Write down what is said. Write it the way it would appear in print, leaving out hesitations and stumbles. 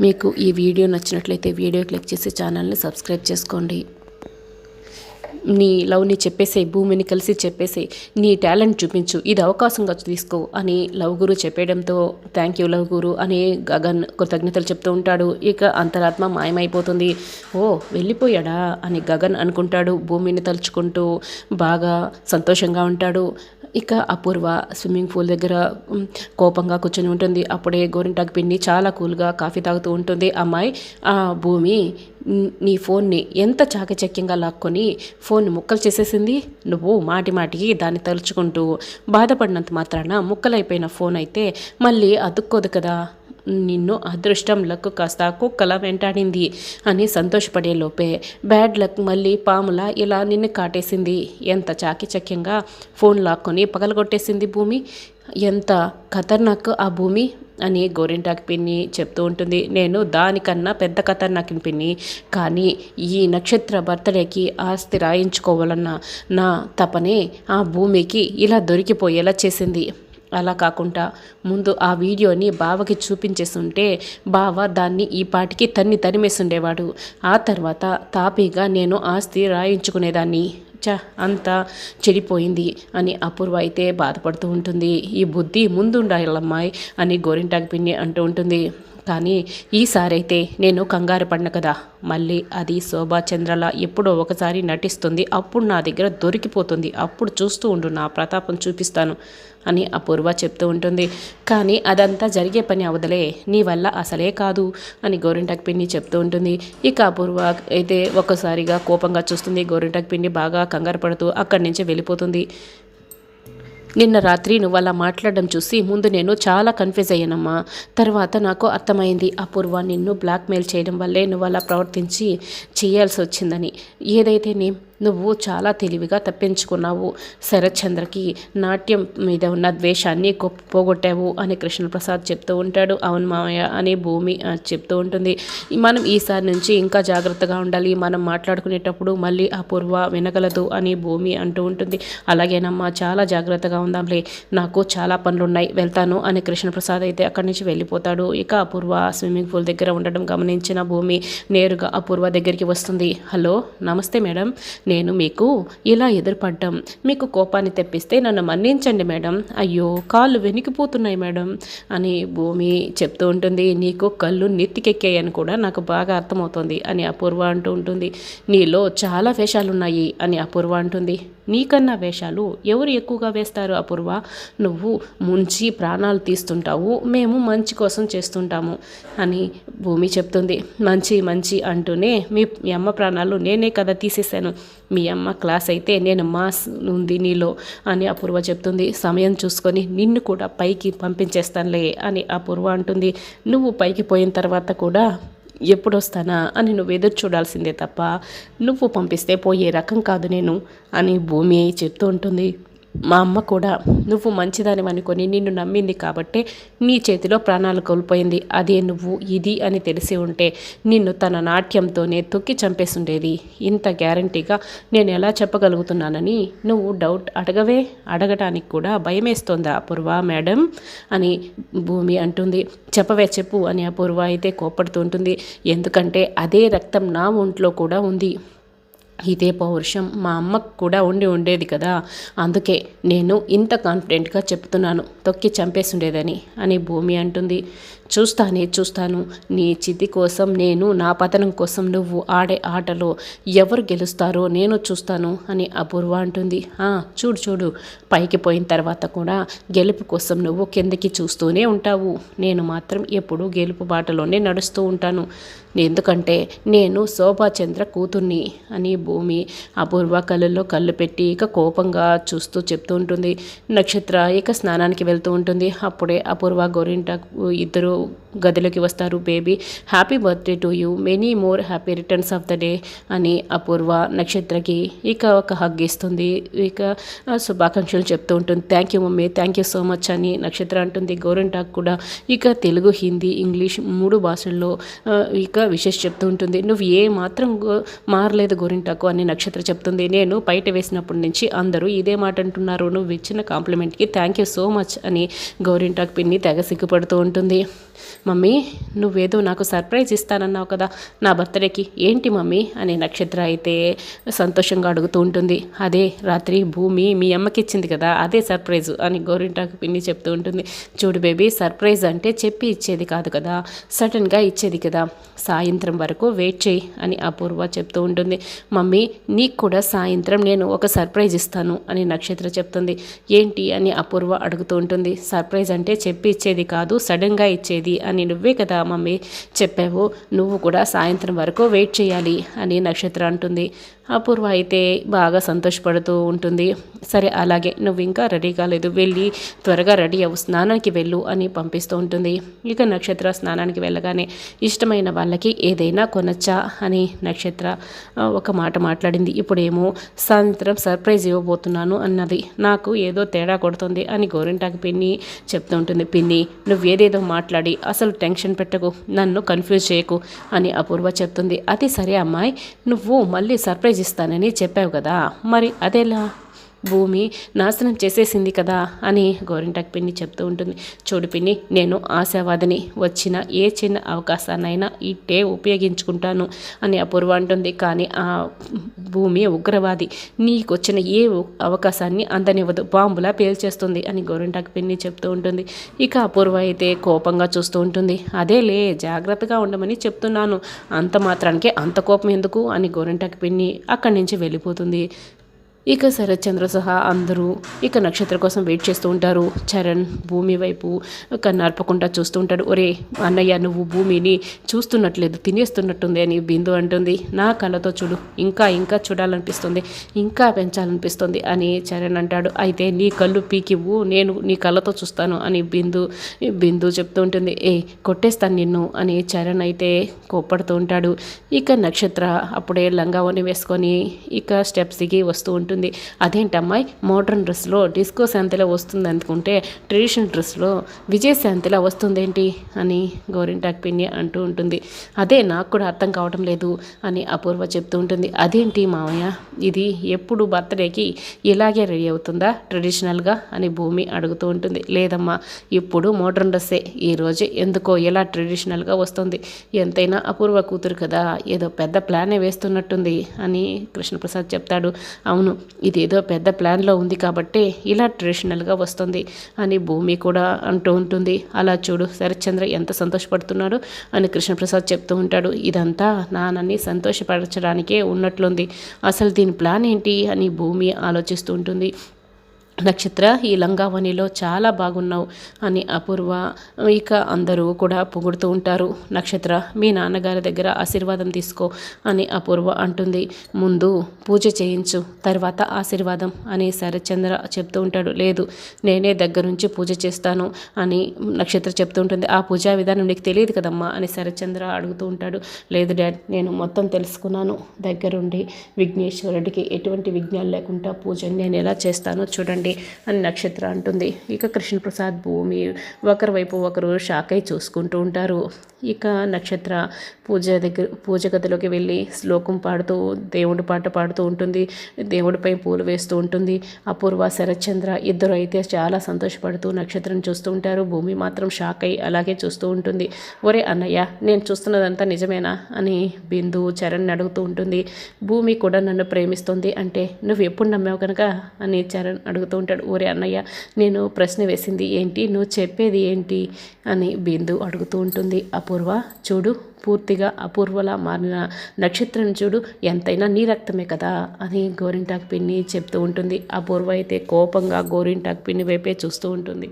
మీకు ఈ వీడియో నచ్చినట్లయితే వీడియో క్లిక్ చేసి ఛానల్ని సబ్స్క్రైబ్ చేసుకోండి. నీ లవ్ని చెప్పేసే, భూమిని కలిసి చెప్పేసే, నీ టాలెంట్ చూపించు, ఇది అవకాశంగా తీసుకో అని లవ్ గురు చెప్పేయడంతో థ్యాంక్ యూ లవ్ గురు అని గగన్ కృతజ్ఞతలు చెప్తూ ఉంటాడు. ఇక అంతరాత్మ మాయమైపోతుంది. ఓ వెళ్ళిపోయాడా అని గగన్ అనుకుంటాడు. భూమిని తలుచుకుంటూ బాగా సంతోషంగా ఉంటాడు. ఇక అపూర్వ స్విమ్మింగ్ పూల్ దగ్గర కోపంగా కూర్చొని ఉంటుంది. అప్పుడే గోరింటాకు పిన్ని చాలా కూల్గా కాఫీ తాగుతూ ఉంటుంది. అమ్మాయి, ఆ భూమి నీ ఫోన్ని ఎంత చాకచక్యంగా లాక్కొని ఫోన్ ముక్కలు చేసేసింది. నువ్వు మాటి మాటికి దాన్ని తలుచుకుంటూ బాధపడినంత మాత్రాన ముక్కలైపోయిన ఫోన్ అయితే మళ్ళీ అతుక్కోదు కదా. నిన్ను అదృష్టం లక్ కాస్త కుక్కలా వెంటాడింది అని సంతోషపడే లోపే బ్యాడ్ లక్ మళ్ళీ పాములా ఇలా నిన్ను కాటేసింది. ఎంత చాకచక్యంగా ఫోన్ లాక్కొని పగలగొట్టేసింది భూమి. ఎంత ఖతర్నాక్ ఆ భూమి అని గోరింటాకు పిన్ని చెప్తూ ఉంటుంది. నేను దానికన్నా పెద్ద ఖతర్నాకిన పిన్ని, కానీ ఈ నక్షత్ర బర్త్డేకి ఆస్తి రాయించుకోవాలన్న నా తపనే ఆ భూమికి ఇలా దొరికిపోయేలా చేసింది. అలా కాకుండా ముందు ఆ వీడియోని బావకి చూపించేస్తుంటే బావ దాన్ని ఈ పాటికి తరిమేస్తుండేవాడు. ఆ తర్వాత తాపీగా నేను ఆస్తి రాయించుకునేదాన్ని. అంతా చెడిపోయింది అని అపూర్వ అయితే బాధపడుతూ ఉంటుంది. ఈ బుద్ధి ముందుండాలమ్మాయి అని గోరింటాకు పిన్ని అంటూ ఉంటుంది. కానీ ఈసారైతే నేను కంగారు పడిన కదా, మళ్ళీ అది శోభాచంద్రలా ఎప్పుడో ఒకసారి నటిస్తుంది, అప్పుడు నా దగ్గర దొరికిపోతుంది, అప్పుడు చూస్తూ ఉండు, నా ప్రతాపం చూపిస్తాను అని అపూర్వ చెప్తూ ఉంటుంది. కానీ అదంతా జరిగే పని అవదలే, నీ వల్ల అసలే కాదు అని గోరింటాకు పిన్ని చెప్తూ ఉంటుంది. ఇక అపూర్వ అయితే ఒక్కసారిగా కోపంగా చూస్తుంది. గోరింటాకు పిన్ని బాగా కంగారు పడుతూ అక్కడి నుంచి వెళ్ళిపోతుంది. నిన్న రాత్రి నువ్వు అలా మాట్లాడడం చూసి ముందు నేను చాలా కన్ఫ్యూజ్ అయ్యానమ్మా. తర్వాత నాకు అర్థమైంది అపూర్వ నిన్ను బ్లాక్మెయిల్ చేయడం వల్లే నువ్వు అలా ప్రవర్తించి చేయాల్సి వచ్చిందని. ఏదైతే నువ్వు చాలా తెలివిగా తప్పించుకున్నావు. శరత్చంద్రకి నాట్యం మీద ఉన్న ద్వేషాన్ని పోగొట్టావు అని కృష్ణప్రసాద్ చెప్తూ ఉంటాడు. అవును మామయ్య అని భూమి చెప్తూ ఉంటుంది. మనం ఈసారి నుంచి ఇంకా జాగ్రత్తగా ఉండాలి, మనం మాట్లాడుకునేటప్పుడు మళ్ళీ అపూర్వ వినగలదు అని భూమి అంటూ ఉంటుంది. అలాగేనమ్మా, చాలా జాగ్రత్తగా ఉందాంలే, నాకు చాలా పనులున్నాయి, వెళ్తాను అని కృష్ణప్రసాద్ అయితే అక్కడి నుంచి వెళ్ళిపోతాడు. ఇక అపూర్వ స్విమ్మింగ్ పూల్ దగ్గర ఉండడం గమనించిన భూమి నేరుగా అపూర్వ దగ్గరికి వస్తుంది. హలో, నమస్తే మేడం, నేను మీకు ఇలా ఎదురుపడ్డం మీకు కోపాన్ని తెప్పిస్తే నన్ను మన్నించండి మేడం. అయ్యో, కాళ్ళు వెనికిపోతున్నాయి మేడం అని భూమి చెప్తూ ఉంటుంది. నీకు కళ్ళు నెత్తికెక్కాయని కూడా నాకు బాగా అర్థమవుతుంది అని అపూర్వ అంటూ ఉంటుంది. నీలో చాలా వేషాలున్నాయి అని అపూర్వ అంటుంది. నీకన్నా వేషాలు ఎవరు ఎక్కువగా వేస్తారు అపూర్వ? నువ్వు ముంచి ప్రాణాలు తీస్తుంటావు, మేము మంచి కోసం చేస్తుంటాము అని భూమి చెప్తుంది. మంచి మంచి అంటూనే మీ అమ్మ ప్రాణాలు నేనే కదా తీసేశాను. మీ అమ్మ క్లాస్ అయితే నేను మాస్ ఉంది నీలో అని అపూర్వ చెప్తుంది. సమయం చూసుకొని నిన్ను కూడా పైకి పంపించేస్తానులే అని అపూర్వ అంటుంది. నువ్వు పైకి పోయిన తర్వాత కూడా ఎప్పుడు వస్తానా అని నువ్వు ఎదురు చూడాల్సిందే తప్ప నువ్వు పంపిస్తే పోయే రకం కాదు నేను అని భూమి చెప్తూ ఉంటుంది. మా అమ్మ కూడా నువ్వు మంచిదాని అనుకొని నిన్ను నమ్మింది కాబట్టే నీ చేతిలో ప్రాణాలు కోల్పోయింది. అదే నువ్వు ఇది అని తెలిసి ఉంటే నిన్ను తన నాట్యంతోనే తొక్కి చంపేస్తుండేది. ఇంత గ్యారంటీగా నేను ఎలా చెప్పగలుగుతున్నానని నువ్వు డౌట్ అడగవే, అడగటానికి కూడా భయమేస్తోందా అపూర్వ మేడం అని భూమి అంటుంది. చెప్పవే చెప్పు అని అపూర్వ అయితే కోప్పడుతూ ఉంటుంది. ఎందుకంటే అదే రక్తం నా ఒంట్లో కూడా ఉంది, ఇదే పౌరుషం మా అమ్మకు కూడా ఉండేది కదా, అందుకే నేను ఇంత కాన్ఫిడెంట్గా చెప్తున్నాను, తొక్కి చంపేస్తుండేదని అని భూమి అంటుంది. చూస్తాను, నీ చితి కోసం నేను, నా పతనం కోసం నువ్వు ఆడే ఆటలో ఎవరు గెలుస్తారో నేను చూస్తాను అని అపూర్వ అంటుంది. చూడు, పైకి పోయిన తర్వాత కూడా గెలుపు కోసం నువ్వు కిందకి చూస్తూనే ఉంటావు, నేను మాత్రం ఎప్పుడూ గెలుపు బాటలోనే నడుస్తూ ఉంటాను, ఎందుకంటే నేను శోభాచంద్ర కూతుర్ని అని భూమి అపూర్వ కళ్ళల్లో కళ్ళు పెట్టి ఇక కోపంగా చూస్తూ చెప్తూ ఉంటుంది. నక్షత్ర ఇక స్నానానికి వెళ్తూ ఉంటుంది. అప్పుడే అపూర్వ గోరింటాకు ఇద్దరు గదిలోకి వస్తారు. Baby, happy birthday to you, many more happy returns of the day అని అపూర్వ నక్షత్రకి ఇక ఒక హగ్ ఇస్తుంది. ఇక శుభాకాంక్షలు చెప్తూ ఉంటుంది. Thank you mummy, thank you so much అని నక్షత్ర అంటుంది. గోరింటాకు కూడా ఇక తెలుగు, హిందీ, ఇంగ్లీష్ 3 భాషల్లో ఇక విశేష్ చెప్తూ ఉంటుంది. నువ్వు ఏ మాత్రం మారలేదు గోరింటాకు అని నక్షత్ర చెప్తుంది. నేను బయట వేసినప్పటి నుంచి అందరూ ఇదే మాట అంటున్నారు, నువ్వు ఇచ్చిన కాంప్లిమెంట్కి థ్యాంక్ యూ సో మచ్ అని గోరింటాకు పిన్ని తెగ సిగ్గుపడుతూ ఉంటుంది. మమ్మీ నువ్వేదో నాకు సర్ప్రైజ్ ఇస్తానన్నావు కదా నా బర్త్డేకి, ఏంటి మమ్మీ అని నక్షత్ర అయితే సంతోషంగా అడుగుతూ ఉంటుంది. అదే రాత్రి భూమి మీ అమ్మకి ఇచ్చింది కదా, అదే సర్ప్రైజ్ అని గోరింటాకు పిన్ని చెప్తూ ఉంటుంది. చూడు బేబీ, సర్ప్రైజ్ అంటే చెప్పి ఇచ్చేది కాదు కదా, సడన్గా ఇచ్చేది కదా, సాయంత్రం వరకు వెయిట్ చేయి అని అపూర్వ చెప్తూ ఉంటుంది. మమ్మీ నీకు కూడా సాయంత్రం నేను ఒక సర్ప్రైజ్ ఇస్తాను అని నక్షత్ర చెప్తుంది. ఏంటి అని అపూర్వ అడుగుతూ ఉంటుంది. సర్ప్రైజ్ అంటే చెప్పి ఇచ్చేది కాదు, సడన్గా ఇచ్చేది అని నువ్వే కదా మమ్మీ చెప్పావు, నువ్వు కూడా సాయంత్రం వరకు వెయిట్ చేయాలి అని నక్షత్ర అంటుంది. అపూర్వ అయితే బాగా సంతోషపడుతూ ఉంటుంది. సరే అలాగే, నువ్వు ఇంకా రెడీ కాలేదు, వెళ్ళి త్వరగా రెడీ అవ్వు, స్నానానికి వెళ్ళు అని పంపిస్తూ ఉంటుంది. ఇక నక్షత్ర స్నానానికి వెళ్ళగానే ఇష్టమైన వాళ్ళకి ఏదైనా కొనచ్చా అని నక్షత్ర ఒక మాట మాట్లాడింది. ఇప్పుడేమో సాయంత్రం సర్ప్రైజ్ ఇవ్వబోతున్నాను అన్నది, నాకు ఏదో తేడా కొడుతుంది అని గోరింటాకు పిన్ని చెప్తూ ఉంటుంది. పిన్ని నువ్వేదేదో మాట్లాడి అసలు టెన్షన్ పెట్టకు, నన్ను కన్ఫ్యూజ్ చేయకు అని అపూర్వ చెప్తుంది. అది సరే అమ్మాయి, నువ్వు మళ్ళీ సర్ప్రైజ్ ఇస్తానని చెప్పావు కదా, మరి అదేలా భూమి నాశనం చేసేసింది కదా అని గోరింటాకు పిన్ని చెప్తూ ఉంటుంది. చూడు పిన్ని, నేను ఆశావాదిని, వచ్చిన ఏ చిన్న అవకాశాన్నైనా ఇట్టే ఉపయోగించుకుంటాను అని అపూర్వ అంటుంది. కానీ ఆ భూమి ఉగ్రవాది, నీకొచ్చిన ఏ అవకాశాన్ని అందనివ్వదు, బాంబులా పేల్చేస్తుంది అని గోరింటాకు పిన్ని చెప్తూ ఉంటుంది. ఇక అపూర్వ అయితే కోపంగా చూస్తూ ఉంటుంది. అదేలే, జాగ్రత్తగా ఉండమని చెప్తున్నాను, అంత మాత్రానికే అంత కోపం ఎందుకు అని గోరింటాకు పిన్ని అక్కడి నుంచి వెళ్ళిపోతుంది. ఇక శరత్చంద్ర సహా అందరూ ఇక నక్షత్ర కోసం వెయిట్ చేస్తూ ఉంటారు. చరణ్ భూమి వైపు కన్నార్పకుండా చూస్తూ ఉంటాడు. ఒరే అన్నయ్య, నువ్వు భూమిని చూస్తున్నట్లేదు, తినేస్తున్నట్టుంది అని బిందు అంటుంది. నా కళ్ళతో చూడు, ఇంకా ఇంకా చూడాలనిపిస్తుంది, ఇంకా పెంచాలనిపిస్తుంది అని చరణ్ అంటాడు. అయితే నీ కళ్ళు పీకివ్వు, నేను నీ కళ్ళతో చూస్తాను అని బిందు చెప్తూ ఉంటుంది. కొట్టేస్తాను నిన్ను అని చరణ్ అయితే కోప్పడుతూ ఉంటాడు. ఇక నక్షత్ర అప్పుడే లంగావని వేసుకొని ఇక స్టెప్స్ దిగి వస్తూ ఉంటుంది. అదేంటమ్మాయి, మోడ్రన్ డ్రెస్లో డిస్కో శాంతిలా వస్తుంది అనుకుంటే ట్రెడిషనల్ డ్రెస్లో విజయశాంతిలా వస్తుందేంటి అని గోరింటాకు పిన్ని అంటూ ఉంటుంది. అదే నాకు కూడా అర్థం కావటం లేదు అని అపూర్వ చెప్తూ ఉంటుంది. అదేంటి మామయ్య, ఇది ఎప్పుడు బర్త్డేకి ఇలాగే రెడీ అవుతుందా ట్రెడిషనల్గా అని భూమి అడుగుతూ ఉంటుంది. లేదమ్మా, ఇప్పుడు మోడ్రన్ డ్రెస్సే, ఈరోజు ఎందుకో ఎలా ట్రెడిషనల్గా వస్తుంది, ఎంతైనా అపూర్వ కూతురు కదా, ఏదో పెద్ద ప్లానే వేస్తున్నట్టుంది అని కృష్ణప్రసాద్ చెప్తాడు. అవును, ఇదేదో పెద్ద ప్లాన్లో ఉంది కాబట్టి ఇలా ట్రెడిషనల్గా వస్తుంది అని భూమి కూడా అంటూ ఉంటుంది. అలా చూడు శరత్చంద్ర ఎంత సంతోషపడుతున్నాడు అని కృష్ణప్రసాద్ చెప్తూ ఉంటాడు. ఇదంతా నాన్నని సంతోషపరచడానికే ఉన్నట్లుంది, అసలు దీని ప్లాన్ ఏంటి అని భూమి ఆలోచిస్తూ ఉంటుంది. నక్షత్ర, ఈ లంగావనిలో చాలా బాగున్నావు అని అపూర్వ ఇక అందరూ కూడా పొగుడుతూ ఉంటారు. నక్షత్ర, మీ నాన్నగారి దగ్గర ఆశీర్వాదం తీసుకో అని అపూర్వ అంటుంది. ముందు పూజ చేయించు, తర్వాత ఆశీర్వాదం అని శరత్చంద్ర చెప్తూ ఉంటాడు. లేదు, నేనే దగ్గరుంచి పూజ చేస్తాను అని నక్షత్ర చెప్తూ ఉంటుంది. ఆ పూజా విధానం నీకు తెలియదు కదమ్మా అని శరత్చంద్ర అడుగుతూ ఉంటాడు. లేదు డాడ్, నేను మొత్తం తెలుసుకున్నాను, దగ్గరుండి విఘ్నేశ్వరుడికి ఎటువంటి విఘ్నాలు లేకుండా పూజని నేను ఎలా చేస్తానో చూడండి అని నక్షత్ర అంటుంది. ఇక కృష్ణప్రసాద్ భూమి ఒకరి వైపు ఒకరు షాక్ అయి చూసుకుంటూ ఉంటారు. ఇక నక్షత్ర పూజ గదిలోకి వెళ్ళి శ్లోకం పాడుతూ దేవుడి పాట పాడుతూ ఉంటుంది. దేవుడిపై పూలు వేస్తూ ఉంటుంది. అపూర్వ శరత్చంద్ర ఇద్దరు అయితే చాలా సంతోషపడుతూ నక్షత్రం చూస్తూ ఉంటారు. భూమి మాత్రం షాక్ అయి అలాగే చూస్తూ ఉంటుంది. ఒరే అన్నయ్య, నేను చూస్తున్నదంతా నిజమేనా అని బిందు చరణ్ అడుగుతూ ఉంటుంది. భూమి కూడా నన్ను ప్రేమిస్తుంది అంటే నువ్వు ఎప్పుడు నమ్మావు కనుక అని చరణ్ అడుగుతూ ఉంటాడు. ఒరే అన్నయ్య, నేను ప్రశ్న వేసింది ఏంటి, నువ్వు చెప్పేది ఏంటి అని బిందు అడుగుతూ ఉంటుంది. అపూర్వ చూడు, పూర్తిగా అపూర్వలా మారిన నక్షత్రం చూడు, ఎంతైనా నీ రక్తమే కదా అని గోరింటాకు పిన్ని చెప్తూ ఉంటుంది. అపూర్వ అయితే కోపంగా గోరింటాకు పిన్ని వైపే చూస్తూ ఉంటుంది.